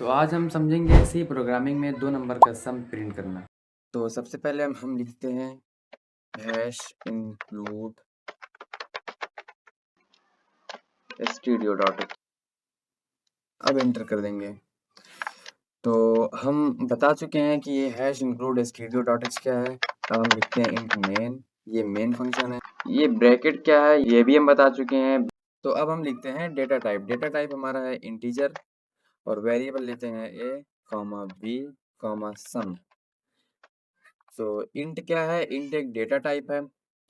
तो आज हम समझेंगे सी प्रोग्रामिंग में 2 नंबर का सम प्रिंट करना। तो सबसे पहले हम लिखते हैं हैश इंक्लूड stdio.h। अब एंटर कर देंगे। तो हम बता चुके हैं कि ये हैश इंक्लूड stdio.h क्या है। अब हम लिखते हैं इंट मेन, ये मेन फंक्शन है। ये ब्रैकेट क्या है ये भी हम बता चुके हैं। तो अब हम लिखते हैं डेटा टाइप। डेटा टाइप हमारा है इंटीजर और वेरिएबल लेते हैं a, b, सम। तो इंट क्या है? इंट एक डेटा टाइप है।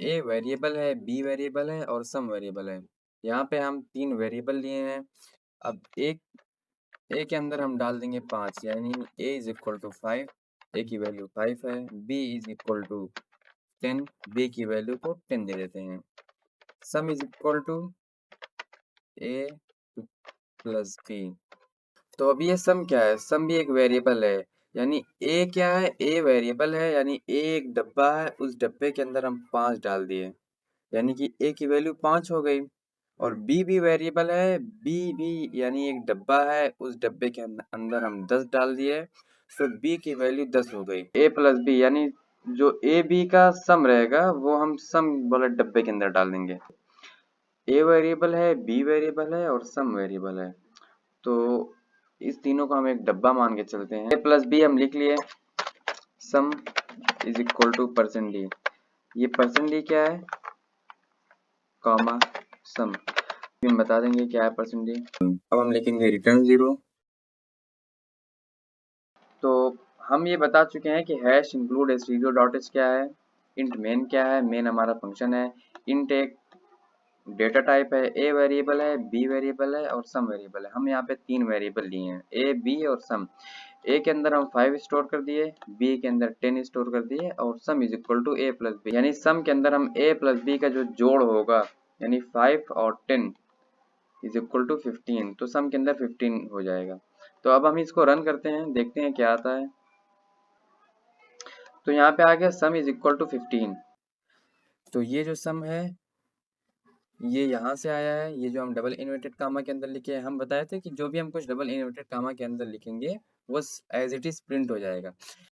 ए वेरिएबल है, बी वेरिएबल है और सम वेरिएबल है। यहाँ पे हम 3 वेरिएबल लिए हैं। अब एक ए के अंदर हम डाल देंगे 5, यानी A is equal to 5, A की वैल्यू 5 है। B is equal to 10, B की वैल्यू को 10 दे देते हैं। Sum is equal to A plus B. तो अभी ये सम क्या है? सम भी एक वेरिएबल है, यानी ए क्या है? ए वेरिएबल है, यानी ए एक डब्बा है, उस डब्बे के अंदर हम 5 डाल दिए, यानी कि ए की वैल्यू 5 हो गई। और बी भी वेरिएबल है, बी भी यानी एक डब्बा है, उस डब्बे के अंदर हम 10 डाल दिए, तो बी की वैल्यू 10 हो गई। ए प्लस बी यानी जो ए बी का सम रहेगा वो हम सम वाले डब्बे के अंदर डाल देंगे। ए वेरिएबल है, बी वेरिएबल है और सम वेरिएबल है, तो इस तीनों को हम एक डब्बा मान के चलते हैं। ए प्लस बी हम लिख लिए, सम is equal two percent D. ये परसेंट डी क्या है? कॉमा सम। हम बता देंगे क्या है परसेंट डी। अब हम लिखेंगे रिटर्न 0। तो हम ये बता चुके हैं कि हैश इंक्लूड stdio.h क्या है, इंट मेन क्या है, मेन हमारा फंक्शन है, इंट एक डेटा टाइप है, ए वेरिएबल है, बी वेरिएबल है और सम वेरिएबल है। हम यहाँ पे 3 वेरिएबल लिए हैं, ए बी और सम। ए के अंदर हम 5 स्टोर कर दिए, बी के अंदर 10 स्टोर कर दिए और sum is equal to A plus B, यानी सम के अंदर हम ए प्लस बी का जो जोड़ होगा, यानी 5 और 10 इज इक्वल टू 15, तो सम के अंदर 15 हो जाएगा। तो अब हम इसको रन करते हैं, देखते हैं क्या आता है। तो यहाँ पे आ गया सम इज इक्वल टू 15। तो ये जो सम है ये यहाँ से आया है, ये जो हम डबल इन्वर्टेड कामा के अंदर लिखे हैं। हम बताए थे कि जो भी हम कुछ डबल इन्वर्टेड कामा के अंदर लिखेंगे वो एज इट इज प्रिंट हो जाएगा।